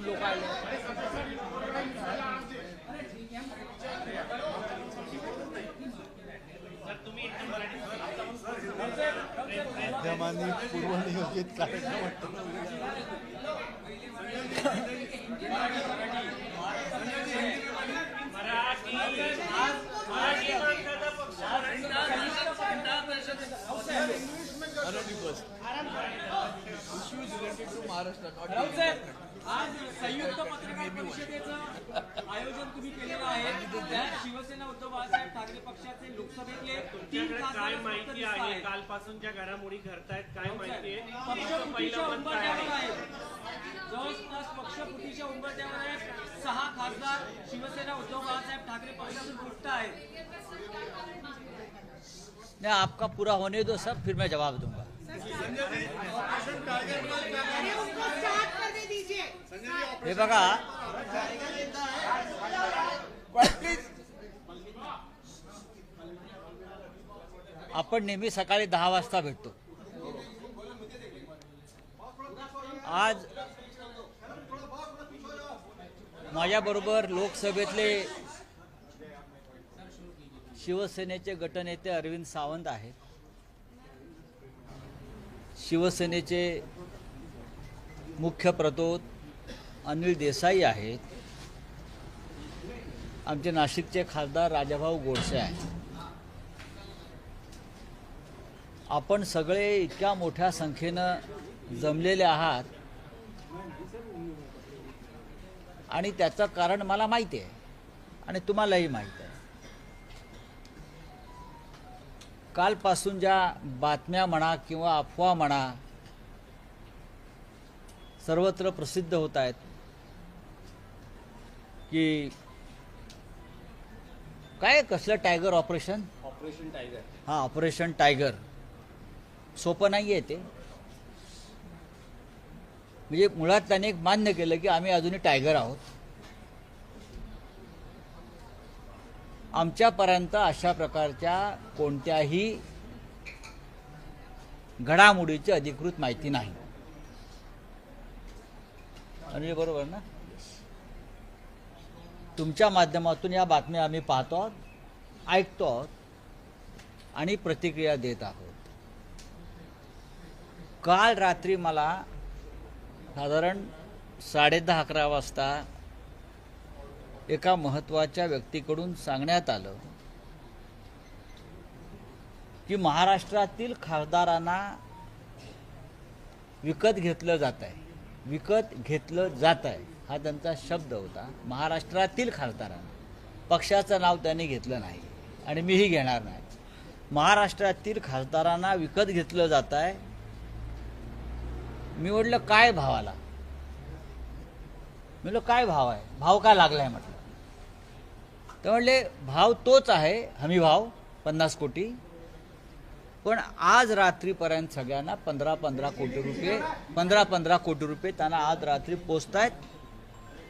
लोक आले. माध्यमांनी पूर्वनियोजित कार्यक्रम आज संयुक्त पत्रकार परिषदेचं आयोजन तुम्ही केलेलं आहे. त्यात शिवसेना उद्धव बाळासाहेब ठाकरे पक्षाचे लोकसभेतले 3 खासदार माहिती आहे. कालपासूनच्या घडामोडी घडतायत, काय माहिती आहे? पक्षफुटीच्या उंबरठ्यावर आहे. जवळपास पक्षफुटीच्या उंबरठ्यावर आहे. 6 खासदार शिवसेना उद्धव बाळासाहेब ठाकरे पक्षातून फुटत आहेत. नहीं, आपका पूरा होने दो सब, फिर मैं जवाब दूंगा. हे बघा, आपण नेहमी सकाळी 10 वाजता भेटतो. आज माझ्याबरोबर लोकसभेतले शिवसेनेचे गटनेते अरविंद सावंत आहेत. शिवसेनेचे मुख्य प्रतोद अनिल देसाई आहेत. आमचे नाशिकचे खासदार राजाभाऊ गोडसे आहेत. आपण सगळे इतक्या मोठ्या संख्येनं जमलेले आहात आणि त्याचं कारण मला माहिती आहे आणि तुम्हालाही माहिती आहे. कालपासून ज्या बातम्या म्हणा किंवा अफवा म्हणा सर्वत्र प्रसिद्ध होत आहेत की काय कसलं टायगर ऑपरेशन टायगर. हां, ऑपरेशन टायगर सोपं नाही आहे ते. म्हणजे मुळात त्याने एक मान्य केलं की आम्ही अजूनही टायगर आहोत. आमच्यापर्यंत अशा प्रकारच्या कोणत्याही घडामोडीची अधिकृत माहिती नाही. आणि बरोबर ना? तुमच्या माध्यमातून या बातम्या आम्ही पाहतो आहोत, ऐकतो आहोत आणि प्रतिक्रिया देत आहोत. काल रात्री मला साधारण 10:30-11 वाजता एका महत्त्वाच्या व्यक्तीकडून सांगण्यात आलं की महाराष्ट्रातील खासदारांना विकत घेतलं जात आहे. विकत घेतलं जात आहे हा त्यांचा शब्द होता. महाराष्ट्रातील खासदारांना, पक्षाचं नाव त्यांनी घेतलं नाही आणि मीही घेणार नाही. महाराष्ट्रातील खासदारांना विकत घेतलं जात आहे. मी म्हटलं काय भावाला? म्हटलं काय भाव आहे? भाव काय लागलाय म्हटलं. तर म्हणले भाव तोच आहे, हमी भाव 50 कोटी. पण आज रात्रीपर्यंत सगळ्यांना 15-15 कोटी रुपये त्यांना आज रात्री पोचत आहेत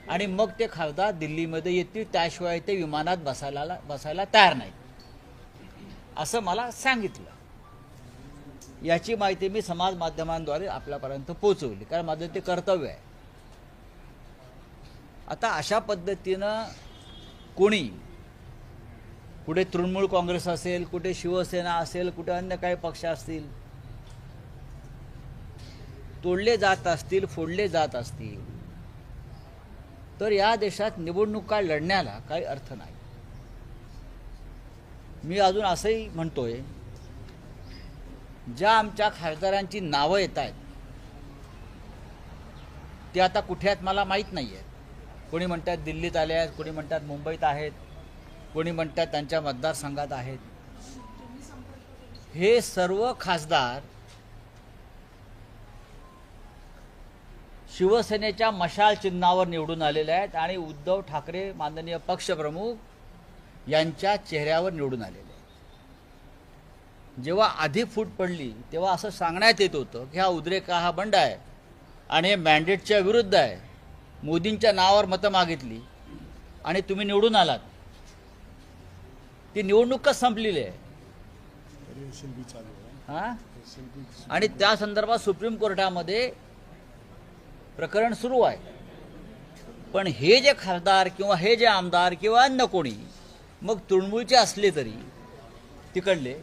आणि मग ते खासदार दिल्लीमध्ये येतील. त्याशिवाय ते विमानात बसायला तयार नाहीत असं मला सांगितलं. याची माहिती मी समाज माध्यमांद्वारे आपल्यापर्यंत पोहोचवली, कारण माझं ते कर्तव्य आहे. आता अशा पद्धतीनं कोणी कुठे तृणमूल काँग्रेस असेल, कुठे शिवसेना असेल, कुठे अन्य काही पक्ष असतील, तोडले जात असतील, फोडले जात असतील, तर या देशात निवडणुका लढण्याला काही अर्थ नाही. मी अजून असंही म्हणतोय, ज्या आमच्या खासदारांची नावं येत आहेत ते आता कुठे आहेत मला माहीत नाही आहे. कोणी म्हणतात दिल्लीत आले आहेत, कोणी म्हणतात मुंबईत आहेत, कोणी म्हणतात त्यांच्या मतदारसंघात आहेत. हे सर्व खासदार शिवसेनेच्या मशाल चिन्हावर निवडून आलेले आहेत आणि उद्धव ठाकरे माननीय पक्षप्रमुख यांच्या चेहऱ्यावर निवडून आलेले आहेत. जेव्हा आधी फूट पडली तेव्हा असं सांगण्यात येत होतं की हा उद्रेका, हा बंड आहे आणि हे मॅन्डेटच्या विरुद्ध आहे. मोदींच्या नावावर मतं मागितली आणि तुम्ही निवडून आलात. ती निवडणूकच संपलेली आहे. हां, आणि त्या संदर्भात सुप्रीम कोर्टामध्ये प्रकरण सुरू आहे. पण हे जे खासदार किंवा हे जे आमदार किंवा अन्य कोणी मग तृणमूलचे असले तरी तिकडले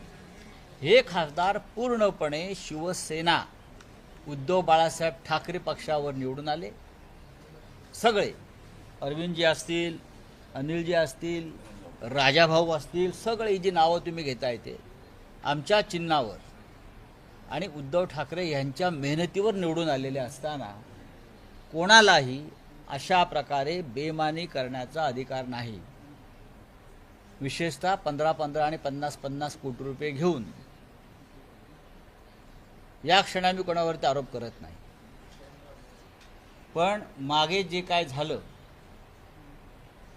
हे खासदार पूर्णपणे शिवसेना उद्धव बाळासाहेब ठाकरे पक्षावर निवडून आले. सगळे अरविंदजी असतील, अनिलजी असतील, राजाभाऊ असतील, सगळे जी नावं तुम्ही घेताय ते आमच्या चिन्हावर आणि उद्धव ठाकरे यांच्या मेहनतीवर निवडून आलेले असताना कोणालाही अशा प्रकारे बेमानी करण्याचा अधिकार नाही. विशेषतः 15-15 आणि 50-50 कोटी रुपये घेऊन या क्षणी मी कोणावरती आरोप करत नाही. पण मागे जे काय झालं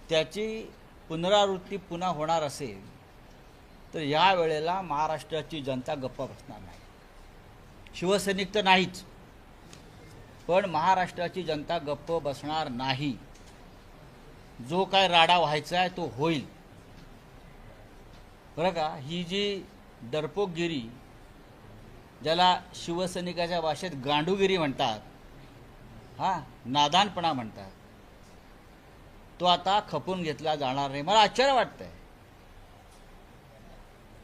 त्याची पुनरावृत्ती पुन्हा होणार असेल तर या वेळेला महाराष्ट्राची जनता गप्प बसणार नाही. शिवसैनिक तर नाहीच, पण महाराष्ट्राची जनता गप्प बसणार नाही. जो काय राडा व्हायचा आहे तो होईल. बरं का, ही जी डरपोकगिरी ज्याला शिवसैनिकाच्या भाषेत गांडूगिरी म्हणतात, हां, नादानपणा म्हणतात, तो आता खपून घेतला जाणार नाही. मला आश्चर्य वाटतंय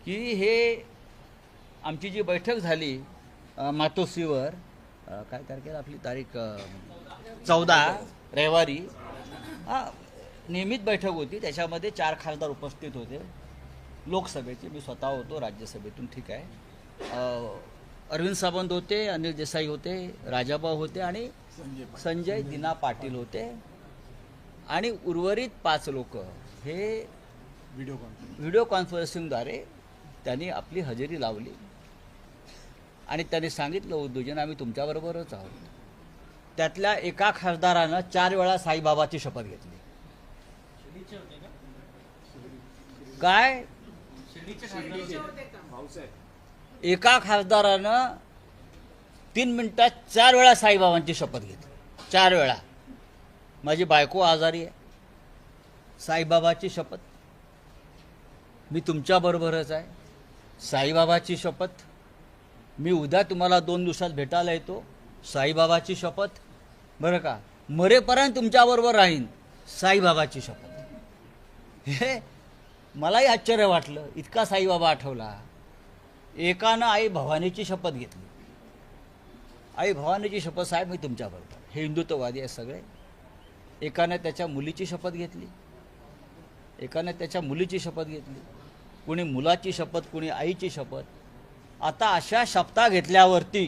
की हे आमची जी बैठक झाली मातोश्रीवर, काय तारखेला आपली तारीख 14 रविवारी, नियमित बैठक होती. त्याच्यामध्ये 4 खासदार उपस्थित होते लोकसभेचे. मी स्वतः होतो राज्यसभेतून, ठीक आहे. अरविंद सावंत होते, अनिल देसाई होते, राजाभाऊ होते आणि संजय दिना पाटील होते आणि उर्वरित 5 लोक हे व्हिडिओ कॉन्फरन्सिंगद्वारे त्यांनी आपली हजेरी लावली आणि त्यांनी सांगितलं, उद्धवजींनी आम्ही तुमच्याबरोबरच आहोत. त्यातल्या एका खासदारानं 4 वेळा साईबाबाची शपथ घेतली. काय? एका खासदारानं 3 मिनिटात 4 वेळा साईबाबांची शपथ घेतली. 4 वेळा. माझी बायको आजारी आहे, साईबाबाची शपथ. मी तुमच्याबरोबरच आहे, साईबाबाची शपथ. मी उद्या तुम्हाला 2 दिवसात भेटायला येतो, साईबाबाची शपथ. बरं का, मरेपर्यंत तुमच्याबरोबर राहीन, साईबाबाची शपथ. हे मलाही आश्चर्य वाटलं, इतका साईबाबा आठवला. एकानं आई भवानीची शपथ घेतली. आई भवानीची शपथ, साहेब मी तुमच्याबरोबर. हे हिंदुत्ववादी आहे सगळे. एकाने त्याच्या मुलीची शपथ घेतली, एकाने त्याच्या मुलीची शपथ घेतली, कुणी मुलाची शपथ, कुणी आईची शपथ. आता अशा शपथा घेतल्यावरती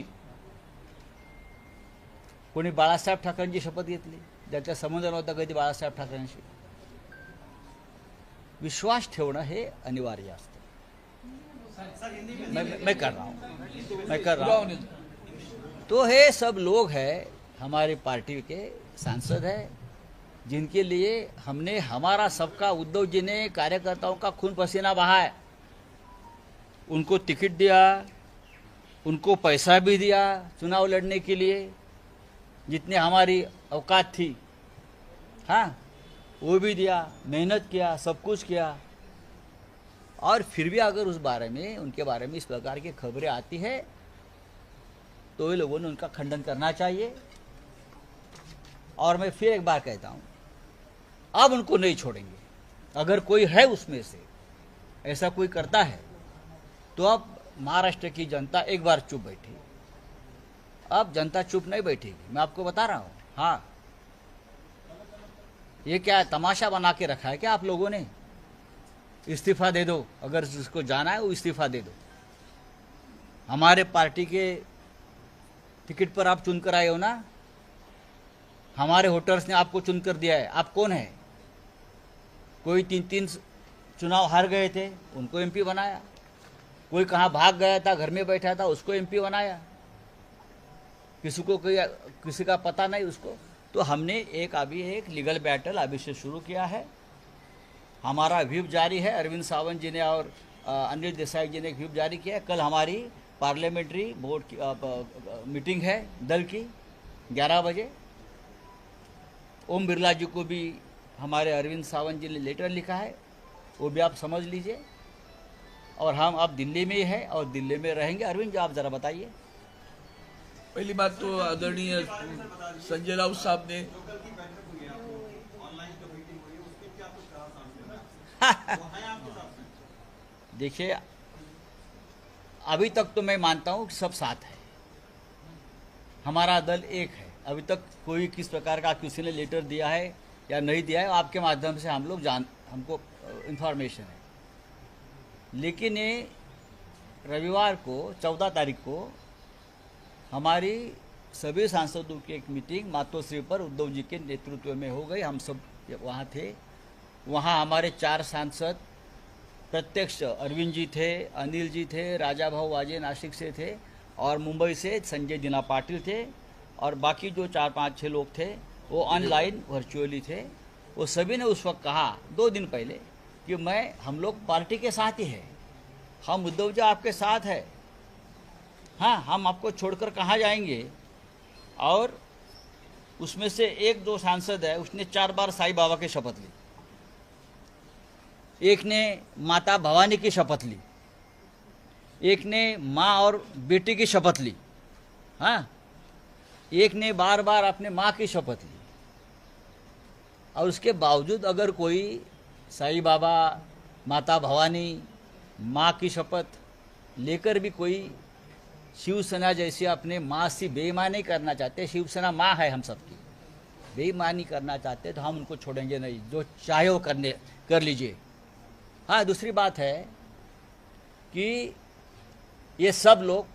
कोणी बाळासाहेब ठाकरेंची शपथ घेतली, ज्याचा संबंध नव्हता कधी बाळासाहेब ठाकरेंशी. विश्वास ठेवणं हे अनिवार्य असतं. मैं कर रहा हूँ. तो ये सब लोग हैं, हमारी पार्टी के सांसद हैं, जिनके लिए हमने हमारा सबका, उद्धव जी ने कार्यकर्ताओं का खून पसीना बहाया. उनको टिकट दिया, उनको पैसा भी दिया चुनाव लड़ने के लिए, जितने हमारी औकात थी, हाँ, वो भी दिया, मेहनत किया, सब कुछ किया. और फिर भी अगर उस बारे में, उनके बारे में इस प्रकार की खबरें आती है तो ये लोगों ने उनका खंडन करना चाहिए. और मैं फिर एक बार कहता हूँ, अब उनको नहीं छोड़ेंगे. अगर कोई है उसमें से ऐसा कोई करता है तो अब महाराष्ट्र की जनता एक बार चुप बैठी. अब जनता चुप नहीं बैठेगी, मैं आपको बता रहा हूँ. हाँ, ये क्या तमाशा बना के रखा है क्या आप लोगों ने? इस्तीफा दे दो, अगर जिसको जाना है वो इस्तीफा दे दो. हमारे पार्टी के टिकट पर आप चुनकर आए हो ना, हमारे वोटर्स ने आपको चुनकर दिया है. आप कौन है? कोई 3-3 चुनाव हार गए थे, उनको एमपी बनाया. कोई कहाँ भाग गया था, घर में बैठा था, उसको एमपी बनाया. किसी का पता नहीं उसको. तो हमने अभी एक लीगल बैटल अभी से शुरू किया है. हमारा व्हिप जारी है. अरविंद सावंत जी ने और अनिल देसाई जी ने एक व्हिप जारी किया है. कल हमारी पार्लियामेंट्री बोर्ड की मीटिंग है दल की 11 बजे. ओम बिरला जी को भी हमारे अरविंद सावंत जी ने लेटर लिखा है, वो भी आप समझ लीजिए. और हम अब दिल्ली में ही है और दिल्ली में रहेंगे. अरविंद जी, आप ज़रा बताइए. पहली बात तो आदरणीय संजय राउत साहब ने देखिए, अभी तक तो मैं मानता हूँ कि सब साथ है, हमारा दल एक है। अभी तक कोई किस प्रकार का किसी ने लेटर दिया है या नहीं दिया है, आपके माध्यम से हम लोग हमको इंफॉर्मेशन है। लेकिन ये रविवार को 14 तारीख को हमारी सभी सांसदों की एक मीटिंग मातोश्री पर उद्धव जी के नेतृत्व में हो गई। हम सब वहाँ थे। वहाँ हमारे 4 सांसद प्रत्यक्ष अरविंद जी थे, अनिल जी थे, राजा भाऊ वाजे नासिक से थे और मुंबई से संजय दिना पाटिल थे और बाकी जो 4-5-6 लोग थे वो ऑनलाइन वर्चुअली थे। वो सभी ने उस वक्त कहा 2 दिन पहले कि हम लोग पार्टी के साथ ही है, हम उद्धव जी आपके साथ है, हाँ हम आपको छोड़कर कहाँ जाएंगे। और उसमें से 1-2 सांसद है, उसने 4 बार साईं बाबा की शपथ ली, एक ने माता भवानी की शपथ ली, एक ने माँ और बेटी की शपथ ली, हाँ एक ने बार बार अपने माँ की शपथ ली। और उसके बावजूद अगर कोई साईं बाबा, माता भवानी, माँ की शपथ लेकर भी कोई शिवसेना जैसी अपने माँ से बेईमानी करना चाहते, शिवसेना माँ है हम सबकी, बेईमानी करना चाहते तो हम उनको छोड़ेंगे नहीं, जो चाहे वो कर लीजिए। हाँ दूसरी बात है कि ये सब लोग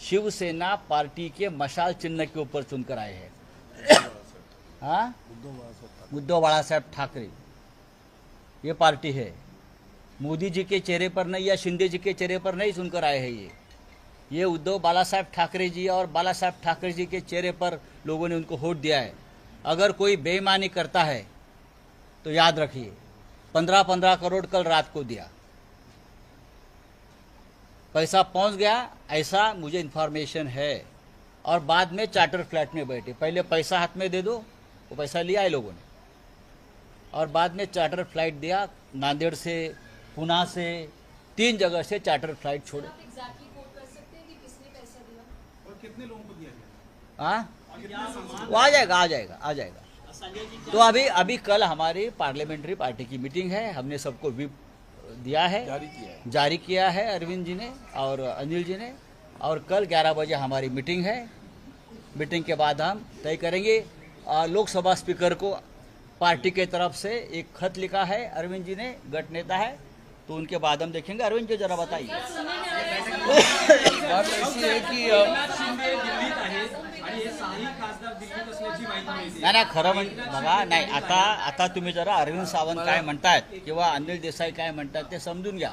शिवसेना पार्टी के मशाल चिन्ह के ऊपर चुनकर आए हैं। हाँ उद्धव बाला साहब ठाकरे ये पार्टी है, मोदी जी के चेहरे पर नहीं या शिंदे जी के चेहरे पर नहीं चुनकर आए हैं। ये उद्धव बाला साहब ठाकरे जी और बाला साहब ठाकरे जी के चेहरे पर लोगों ने उनको वोट दिया है। अगर कोई बेईमानी करता है तो याद रखिए 15-15 करोड़ कल रात को दिया, पैसा पहुंच गया ऐसा मुझे इन्फॉर्मेशन है। और बाद में चार्टर फ्लैट में बैठे, पहले पैसा हाथ में दे दो, वो पैसा लिया है लोगों ने, और बाद में चार्टर फ्लाइट दिया, नांदेड़ से, पुणे से, 3 जगह से चार्टर फ्लाइट छोड़े। कितने लोगों को दिया गया? हाँ वो आ जाएगा। तो अभी कल हमारी पार्लियामेंट्री पार्टी की मीटिंग है, हमने सबको व्हिप दिया है, जारी किया है अरविंद जी ने और अनिल जी ने। और कल 11 बजे हमारी मीटिंग है। मीटिंग के बाद हम तय करेंगे। लोकसभा स्पीकर को पार्टी के तरफ से एक खत लिखा है अरविंद जी ने, गट नेता है, तो उनके बाद हम देखेंगे। अरविंद जी जरा बताइए। बात ऐसी है की शिंदे दिल्लीत आहेत आणि हे 6ही खासदार दिल्लीत असल्याची माहिती मिळते। नाही खरं बघा, नाही आता तुम्ही जरा अरविंद सावंत काय म्हणतायत किंवा अनिल देसाई काय म्हणतात ते समजून घ्या।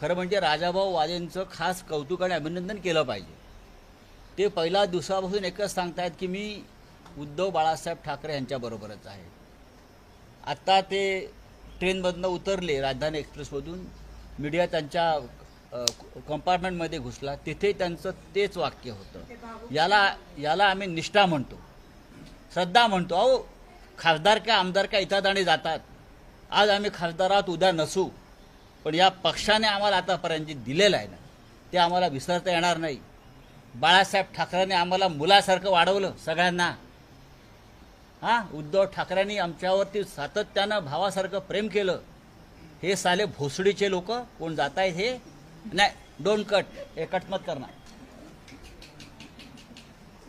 खरं म्हणजे राजाभाऊ वाजेंचं खास कौतुक आणि अभिनंदन केलं पाहिजे। ते पहिल्या दिवसापासून एकच सांगतायत की मी उद्धव बाळासाहेब ठाकरे यांच्याबरोबरच आहे। आता ते ट्रेनमधनं उतरले राजधानी एक्सप्रेसमधून, मीडिया त्यांच्या कंपार्टमेंटमध्ये घुसला, तिथे त्यांचं तेच वाक्य होतं, याला आम्ही निष्ठा म्हणतो, श्रद्धा म्हणतो। अहो खासदार का आमदार का येतात आणि जातात, आज आम्ही खासदारात उद्या नसू, पण या पक्षाने आम्हाला आतापर्यंत जे दिलेलं आहे ना ते आम्हाला विसरता येणार नाही। बाळासाहेब ठाकरेंनी आम्हाला मुलासारखं वाढवलं सगळ्यांना। हां उद्धव ठाकरेंनी आमच्यावरती सातत्यानं भावासारखं प्रेम केलं। हे साले भोसडीचे लोक कोण जात आहेत हे नहीं, डोंट कट, ये कट मत करना।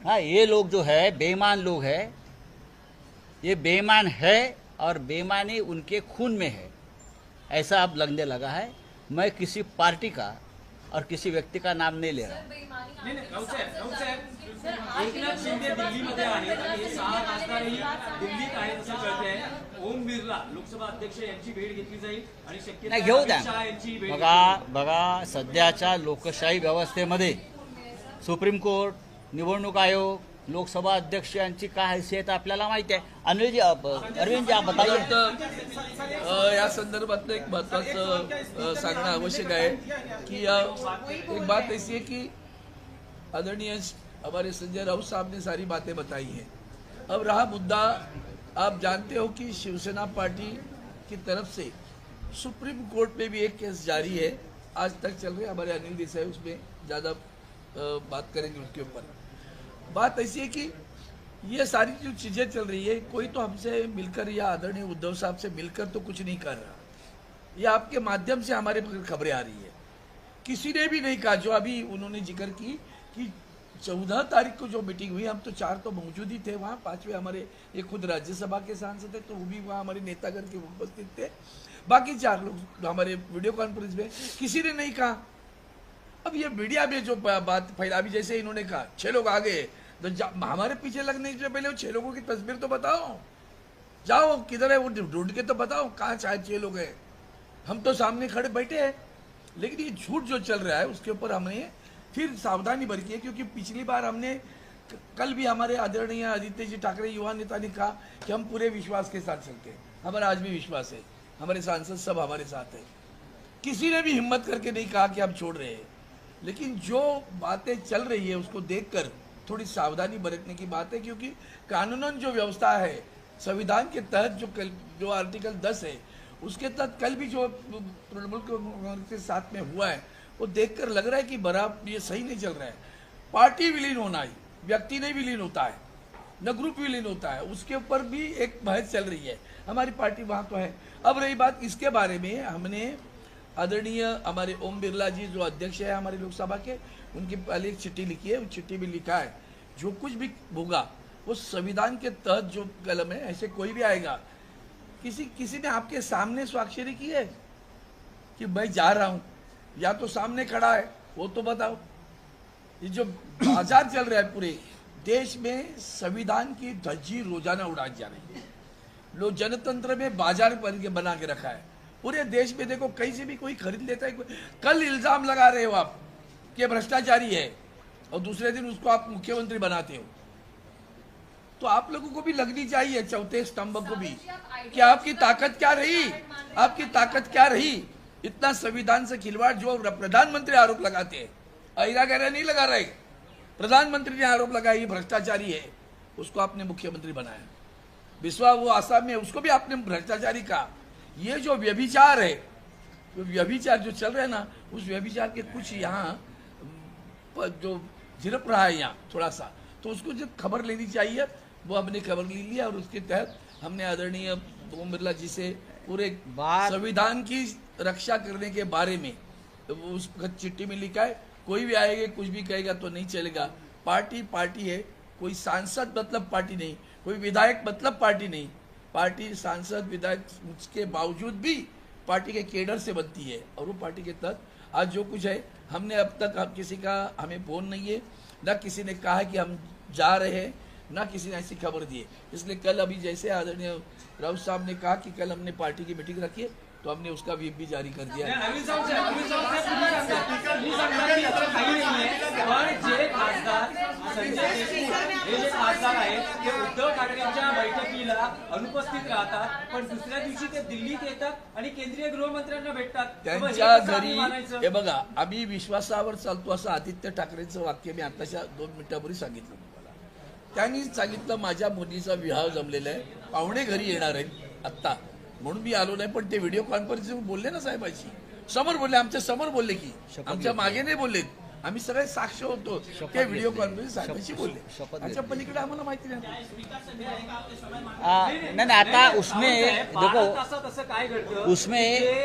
हाँ ये लोग जो है बेईमान लोग है, ये बेईमान है और बेईमानी उनके खून में है, ऐसा अब लगने लगा है। मैं किसी पार्टी का और किसी व्यक्ति का नाम नहीं ले रहा। नाही राऊत साहेब एकनाथ शिंदे दिल्लीमध्ये आहेत आणि हे 6 खासदारही दिल्लीत आहेत असं कळतंय। ओम बिर्ला लोकसभा अध्यक्ष यांची भेट घेतली जाईल आणि शक्यता नाही घेऊ द्या। अमित शहा यांची भेट बघा सध्याच्या लोकशाही व्यवस्थेमध्ये सुप्रीम कोर्ट, निवडणूक आयोग, लोकसभा अध्यक्ष यांची काय हैसियत आपल्याला माहिती आहे। अनिल जी, अरविंद जी आप बताइए। या संदर्भात एक महत्वाचं सांगणं आवश्यक आहे कि एक बात ऐसी है कि आदरणीय हमारे संजय राउत साहब ने सारी बातें बताई हैं। अब रहा मुद्दा, आप जानते हो कि शिवसेना पार्टी की तरफ से सुप्रीम कोर्ट में भी एक केस जारी है, आज तक चल रहे। हमारे अनिल देसाई उसमें ज़्यादा बात करेंगे उसके ऊपर। बात ऐसी है कि ये सारी जो चीज़ें चल रही है, कोई तो हमसे मिलकर या आदरणीय उद्धव साहब से मिलकर तो कुछ नहीं कर रहा। ये आपके माध्यम से हमारे पास खबरें आ रही है। किसी ने भी नहीं कहा, जो अभी उन्होंने जिक्र की कि 14 तारीख को जो मीटिंग हुई, हम तो 4 तो मौजूद ही थे वहाँ, 5वें हमारे ये खुद राज्यसभा के सांसद थे तो वो भी वहाँ हमारे नेतागण के उपस्थित थे, बाकी 4 लोग हमारे वीडियो कॉन्फ्रेंस में, किसी ने नहीं कहा। अब ये मीडिया में जो बात फैला, अभी जैसे इन्होंने कहा 6 लोग आ गए, तो हमारे पीछे लगने से पहले वो 6 लोगों की तस्वीर तो बताओ, जाओ किधर है वो ढूंढ के तो बताओ कहाँ 6 लोग हैं। हम तो सामने खड़े बैठे हैं, लेकिन ये झूठ जो चल रहा है उसके ऊपर हमने फिर सावधानी बरती है, क्योंकि पिछली बार हमने कल भी हमारे आदरणीय आदित्य जी ठाकरे युवा नेता ने कहा कि हम पूरे विश्वास के साथ चलते हैं। हमारा आज भी विश्वास है, हमारे सांसद सब हमारे साथ है, किसी ने भी हिम्मत करके नहीं कहा कि हम छोड़ रहे हैं। लेकिन जो बातें चल रही है उसको देखकर थोड़ी सावधानी बरतने की बात है, क्योंकि कानूनन जो व्यवस्था है संविधान के तहत जो आर्टिकल 10 है उसके तहत कल भी जो तृणमूल कांग्रेस के साथ में हुआ है वो देखकर लग रहा है कि बराबर ये सही नहीं चल रहा है। पार्टी विलीन होना है, व्यक्ति नहीं विलीन होता है, न ग्रुप विलीन होता है, उसके ऊपर भी एक बहस चल रही है। हमारी पार्टी वहाँ तो है। अब रही बात इसके बारे में, हमने आदरणीय हमारे ओम बिरला जी जो अध्यक्ष है हमारे लोकसभा के, उनकी पहले एक चिट्ठी लिखी है, उस चिट्ठी में लिखा है जो कुछ भी होगा वो संविधान के तहत जो कलम है, ऐसे कोई भी आएगा, किसी ने आपके सामने स्वाक्षरी की है कि मैं जा रहा हूं, या तो सामने खड़ा है वो तो बताओ। ये जो बाजार चल रहा है पूरे देश में, संविधान की धज्जी रोजाना उड़ाई जा रही है। लोग जनतंत्र में बाजार बना के रखा है पूरे देश में। देखो कहीं से भी कोई खरीद लेता है। कल इल्जाम लगा रहे हो आप कि भ्रष्टाचारी है और दूसरे दिन उसको आप मुख्यमंत्री बनाते हो, तो आप लोगों को भी लगनी चाहिए चौथे स्तंभ को भी कि आपकी ताकत क्या रही, आपकी ताकत क्या रही। इतना संविधान से खिलवाड़ जो प्रधानमंत्री आरोप लगाते हैं, अहिरा गहरा नहीं लगा रहे, प्रधानमंत्री ने आरोप लगाया ये भ्रष्टाचारी है, उसको आपने मुख्यमंत्री बनाया। बिस्वा वो आसाम में, उसको भी आपने भ्रष्टाचारी कहा। ये जो व्यभिचार है, व्यभिचार जो चल रहा है ना, उस व्यभिचार के कुछ यहाँ जो झिरप रहा है यहाँ थोड़ा सा, तो उसको जो खबर लेनी चाहिए वो हमने खबर ले लिया और उसके तहत हमने आदरणीय ओम बिरला जी से पूरे संविधान की रक्षा करने के बारे में उस चिट्ठी में लिखा है। कोई भी आएगा कुछ भी कहेगा तो नहीं चलेगा। पार्टी पार्टी है, कोई सांसद मतलब पार्टी नहीं, कोई विधायक मतलब पार्टी नहीं। पार्टी सांसद विधायक उसके बावजूद भी पार्टी के केडर से बनती है और वो पार्टी के तहत आज जो कुछ है, हमने अब तक किसी का हमें फोन नहीं है, न किसी ने कहा कि हम जा रहे हैं, ना किसी ने ऐसी खबर दी है। इसलिए कल अभी जैसे आदरणीय राउत साहब ने कहा कि कल हमने पार्टी की मीटिंग रखी है तो हमने उसका व्हीप भी जारी कर दिया है। खासदार आहेत ते उद्धव ठाकरेंच्या बैठकीला अनुपस्थित राहतात, पण दुसऱ्या दिवशी ते दिल्लीत येतात आणि केंद्रीय गृहमंत्र्यांना भेटतात। त्यांच्या घरी हे बघा, आम्ही विश्वासावर चालतो असं आदित्य ठाकरेंचं वाक्य मी आताच्या 2 मिनिटांपूर्वी सांगितलं तुम्हाला। त्यांनी सांगितलं माझ्या मुलीचा विवाह जमलेला आहे, पाहुणे घरी येणार आहेत आत्ता, म्हणून मी आलो नाही। पण ते व्हिडिओ कॉन्फरन्सवर बोलले ना साहेबांशी, समोर बोलले, आमच्या समोर बोलले, की आमच्या मागे नाही बोललेत, आम्ही सगळे साक्ष होतो। ते व्हिडिओ कॉन्फरन्स साहेबांशी बोलले, आमच्या पलीकडे आम्हाला माहिती नाही। नहीं आता उसमें देखो,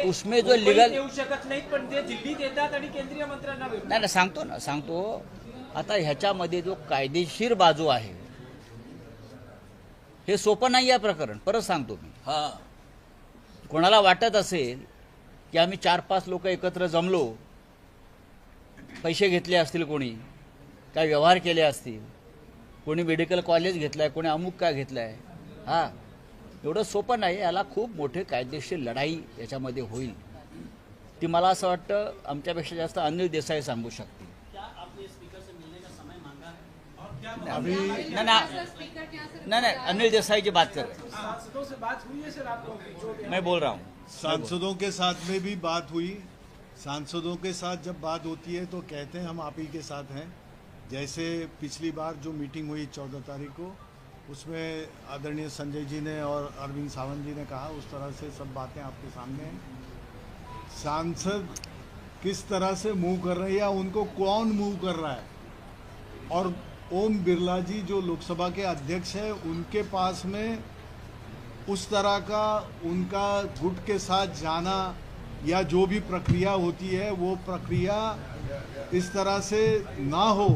उसमें जो लीगल येऊ शकत नाहीत, पण ते दिल्लीत येतात आणि केंद्रीय मंत्र्यांना भेटतात। नाही सांगतो आता ह्याच्यामध्ये जो कायदेशीर बाजू आहे हे सोपं नाही आहे प्रकरण। परत सांगतो मी, हा कोणाला वाटत असेल की आम्ही 4-5 लोक एकत्र जमलो, पैसे घेतले असतील, कोणी काय व्यवहार केले असतील, कोणी मेडिकल कॉलेज घेतलाय, कोणी अमुक काय घेतलाय, हा एवढं सोपं नाही। याला खूप मोठे कायदेशीर लढाई याच्यामध्ये होईल। ती मला असं वाटतं आमच्यापेक्षा जास्त अनिल देसाई सांगू शकतील। नहीं अनिल देसाई की बात कर रहे हैं। सांसदों से बात हुई है सर आपको? मैं बोल रहा हूँ, सांसदों के साथ में भी बात हुई। सांसदों के साथ जब बात होती है तो कहते हैं हम आप ही के साथ हैं। जैसे पिछली बार जो मीटिंग हुई 14 तारीख को, उसमें आदरणीय संजय जी ने और अरविंद सावंत जी ने कहा, उस तरह से सब बातें आपके सामने हैं। सांसद किस तरह से मूव कर रहे हैं या उनको कौन मूव कर रहा है, और ओम बिरला जी जो लोकसभा के अध्यक्ष हैं उनके पास में उस तरह का उनका गुट के साथ जाना या जो भी प्रक्रिया होती है वो प्रक्रिया इस तरह से ना हो,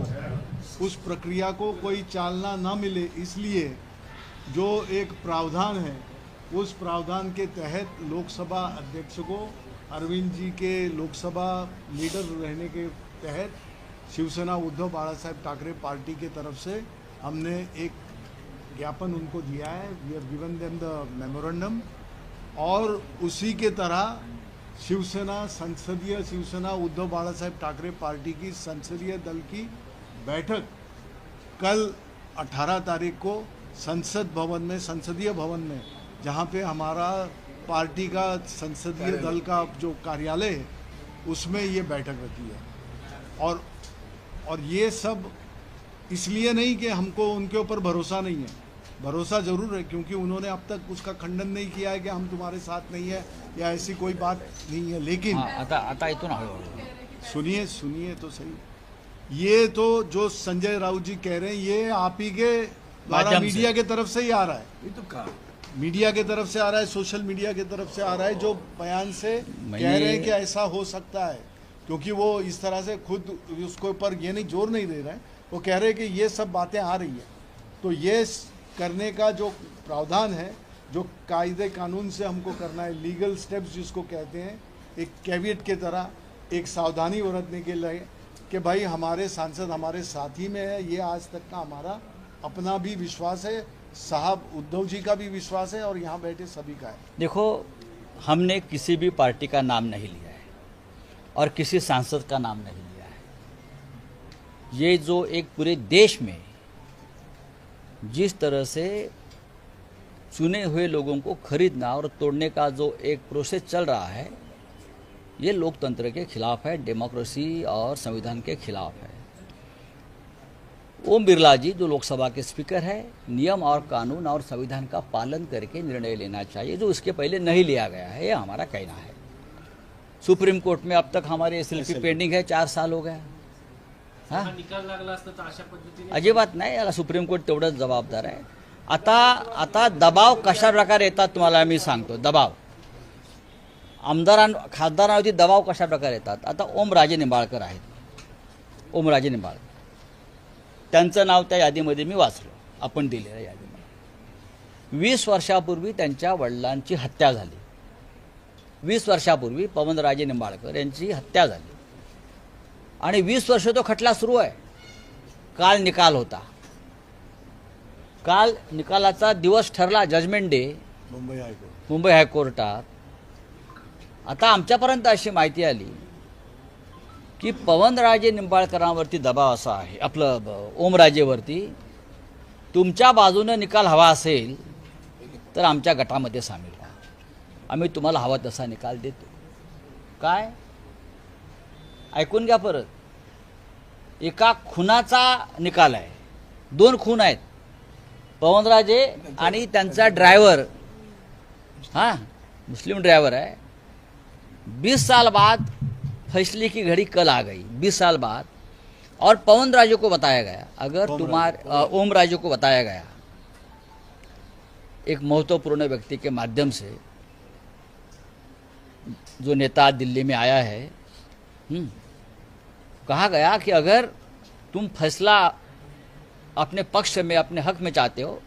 उस प्रक्रिया को कोई चालना ना मिले, इसलिए जो एक प्रावधान है उस प्रावधान के तहत लोकसभा अध्यक्ष को अरविंद जी के लोकसभा लीडर रहने के तहत शिवसेना उद्धव बाला साहेब ठाकरे पार्टी के तरफ से हमने एक ज्ञापन उनको दिया है, we have given them the memorandum. और उसी के तरह शिवसेना उद्धव बाला साहेब ठाकरे पार्टी की संसदीय दल की बैठक कल 18 तारीख को संसदीय भवन में जहाँ पे हमारा पार्टी का संसदीय दल का जो कार्यालय है उसमें ये बैठक रखी है। और ये सब इसलिए नहीं कि हमको उनके ऊपर भरोसा नहीं है, भरोसा जरूर है, क्योंकि उन्होंने अब तक उसका खंडन नहीं किया है कि हम तुम्हारे साथ नहीं है या ऐसी कोई बात नहीं है। लेकिन आता इथून हळूहळू सुनिए तो सही, ये तो जो संजय राउत जी कह रहे हैं ये आप ही के द्वारा मीडिया की तरफ से ही आ रहा है, ये तो कहा मीडिया की तरफ से आ रहा है, सोशल मीडिया की तरफ से आ रहा है, जो बयान से कह रहे हैं कि ऐसा हो सकता है, क्योंकि वो इस तरह से खुद उसके ऊपर ये नहीं जोर नहीं दे रहे हैं, वो कह रहे हैं कि ये सब बातें आ रही है। तो ये करने का जो प्रावधान है, जो कायदे कानून से हमको करना है, लीगल स्टेप्स जिसको कहते हैं, एक कैविएट के तरह एक सावधानी बरतने के लिए कि भाई हमारे सांसद हमारे साथी में है, ये आज तक का हमारा अपना भी विश्वास है, साहब उद्धव जी का भी विश्वास है और यहाँ बैठे सभी का है। देखो, हमने किसी भी पार्टी का नाम नहीं लिया है और किसी सांसद का नाम नहीं लिया है। ये जो एक पूरे देश में जिस तरह से चुने हुए लोगों को खरीदना और तोड़ने का जो एक प्रोसेस चल रहा है, ये लोकतंत्र के खिलाफ है, डेमोक्रेसी और संविधान के खिलाफ है। ओम बिरला जी जो लोकसभा के स्पीकर है, नियम और कानून और संविधान का पालन करके निर्णय लेना चाहिए, जो इसके पहले नहीं लिया गया है, ये हमारा कहना है। सुप्रीम कोर्ट में अब तक हमारे एसएलपी पेंडिंग है, 4 साल हो गए। हाँ, निकाल लागला असता तर अशा पद्धतीने अजिबात नाही, याला सुप्रीम कोर्ट तेवढंच जबाबदार आहे। आता दबाव कशा प्रकारे येतात तुम्हाला मी सांगतो। दबाव खासदारांवरती दबाव कशा प्रकारे येतात। आता ओमराजे निंबाळकर आहेत, ओमराजे निंबाळकर, त्यांचं नाव त्या यादीमध्ये मी वाचलं, आपण दिलेल्या यादीमध्ये। 20 वर्षापूर्वी त्यांच्या वडिलांची हत्या झाली, 20 वर्षापूर्वी पवनराजे निंबाळकर यांची हत्या झाली आणि 20 वर्ष तो खटला सुरू आहे। काल निकाल होता, काल निकालाचा दिवस ठरला, जजमेंट डे मुंबई हायकोर्टात। आता आमच्यापर्यंत अशी माहिती आली की पवनराजे निंबाळकरांवरती दबाव असा आहे, आपलं ओमराजेवरती, तुमच्या बाजूने निकाल हवा असेल तर आमच्या गटामध्ये सामील व्हा, आम्ही तुम्हाला हवा तसा निकाल देतो। काय ऐकून घ्या परत, एका खुनाचा निकाल आहे, 2 खून आहेत, पवनराजे आणि त्यांचा ड्रायव्हर, हाँ मुस्लिम ड्राइवर है। 20 साल बाद फैसले की घड़ी कल आ गई, 20 साल बाद, और पवन राजे को बताया गया, अगर ओम राजे को बताया गया एक महत्वपूर्ण व्यक्ति के माध्यम से, जो नेता दिल्ली में आया है, कहा गया कि अगर तुम फैसला अपने पक्ष में अपने हक में चाहते हो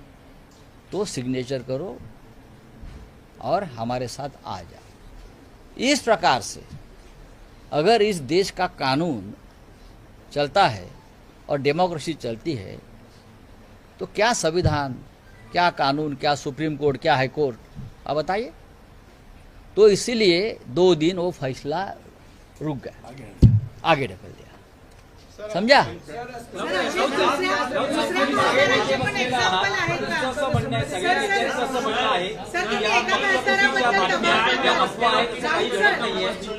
तो सिग्नेचर करो और हमारे साथ आ जाओ। इस प्रकार से अगर इस देश का कानून चलता है और डेमोक्रेसी चलती है तो क्या संविधान, क्या कानून, क्या सुप्रीम कोर्ट, क्या हाई कोर्ट, आप बताइए। तो इसीलिए 2 दिन वो फैसला रुक गया, आगे ढकल दिया, समझा।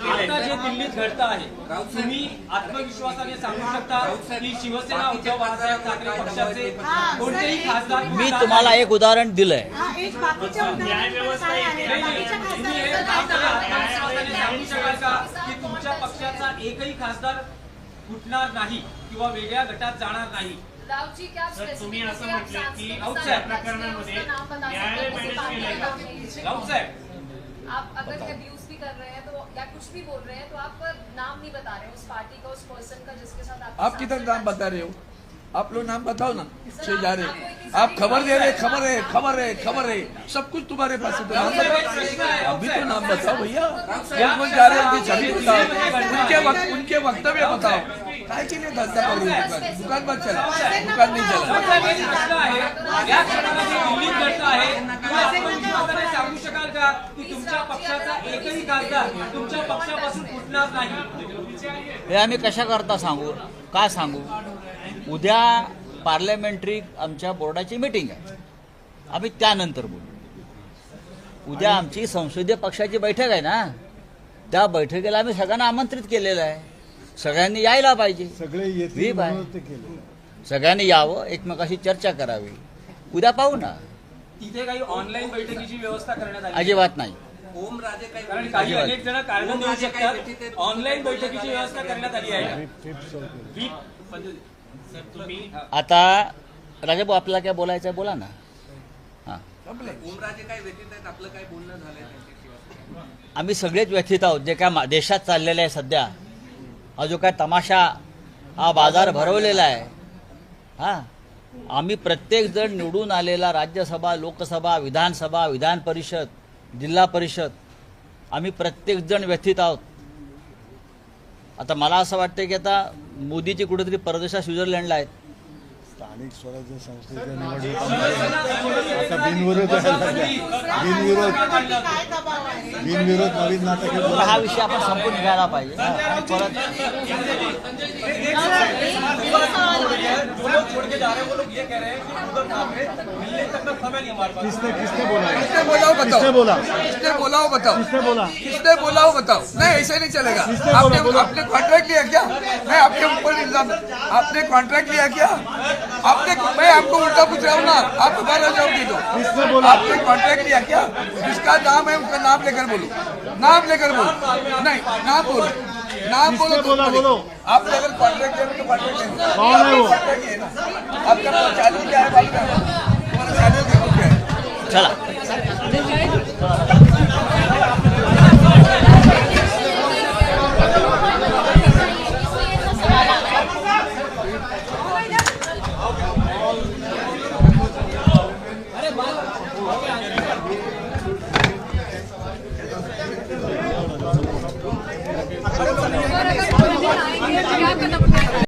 आता जे दिल्लीत घडतं आहे, तुम्ही आत्मविश्वासाने सांगू शकता की शिवसेना उद्धव बाळासाहेब ठाकरे पक्षाचे कोणतेही खासदार, मी तुम्हाला एक उदाहरण दिलंय, सांगू शकाल का की तुमच्या पक्षाचा एकही खासदार फुटणार नाही किंवा वेगळ्या गटात जाणार नाही? सर, तुम्ही असं म्हटलं की राऊतसाहेब, प्रकरणामध्ये न्यायालय मॅनेज केलंय का? राऊतसाहेब, आप अगर अब्यूज भी भी कर रहे हैं तो या कुछ भी बोल रहे हैं तो आप नाम नहीं बता रहे उस पार्टी का, उस पर्सन का जिसके साथ आप किधर नाम बता रहे हो? आप लोग नाम बताओ ना, से जा रहे हो। आप खबर दे रहे, खबर है, सब कुछ तुम्हारे पास है, तो नाम बताओ। अभी तो नाम बताओ भैया, कौन जा रहे हैं सभी बताओ, उनके वक्तव्य बताओ। काय के लिए धंदा कर रही है? दुकान बंद चला, दुकान नाही चला। प्रश्न आहे, या क्षणाला जे दिल्लीत घडतं आहे, किंवा आपण निश्चितपणे सांगू शकाल का की तुमच्या पक्षाचा एकही खासदार तुमच्या पक्षापासून फुटणार नाही? हे आम्ही कशा करता सांगू, का सांगू? उद्या पार्लमेंटरी आमच्या बोर्डाची मीटिंग आहे, आम्ही त्यानंतर बोलू। उद्या आमची संसदीय पक्षाची बैठक आहे ना, त्या बैठकीला आम्ही सगळ्यांना आमंत्रित केलेलं आहे, सगळ्यांनी यायला पाहिजे। सगळे येतील म्हणून ते केलं। सगळ्यांनी यावं, एकमेकाशी चर्चा करावी, उद्या पाहू ना। तिथे काही ऑनलाईन बैठकीची व्यवस्था करण्यात आली अजिबात नाही। कारण काही अनेक जण कारण देऊ शकतात, ऑनलाईन बैठकीची व्यवस्था करण्यात आली आहे। आता राजाभाऊ आपल्याला काय बोलायचं आहे बोला ना। हां, ओमराजे काय व्यतीत आहेत, आपलं काय बोलणं झालंय? आम्ही सगळेच व्यथित आहोत जे काय देशात चाललेलं आहे सध्या, हा जो काय तमाशा, हा बाजार भरवलेला आहे। हां, आम्ही प्रत्येक जण निवडून आलेला राज्यसभा, लोकसभा, विधानसभा, विधान परिषद, जिल्हा परिषद, आम्ही प्रत्येक जण व्यथित आहोत। आता मला असं वाटतं की आता मोदीची कुठेतरी परदेशात स्वित्झर्लंडला आहेत। स्थानिक स्वराज्य संस्थेच्या निवडणुकीमध्ये आता बिनविरोध व्हायला लागल्या। बिनविरोध नवीन नाटक आहे। तर हा विषय आपण संपून घ्यायला पाहिजे ना, आणि परत किसने बोला? किसने बोला वो बताओ, किसने बोला? किसने बोला वो बताओ, किसने बोला? किसने बोला वो बताओ। नहीं ऐसे नहीं चलेगा। किसने बोला? बोलो। आपने कॉन्ट्रैक्ट लिया क्या? मैं आपके ऊपर इल्जाम, आपने कॉन्ट्रैक्ट लिया क्या? मैं आपको उल्टा पूछ रहा हूँ ना, आप हमारा जवाब दे दो। किसने बोला? आपने कॉन्ट्रैक्ट लिया क्या? जिसका नाम है उसका नाम लेकर बोलो, नाम लेकर बोलो। नहीं, नाम बोलो, नाम बोलो। किसने बोला? बोलो। आपने अगर कॉन्ट्रैक्ट लिया तो कॉन्ट्रैक्ट लेना। कौन है वो? आपका चालू क्या है मालूम है? तुम्हारा चालू क्या है? चला। क्या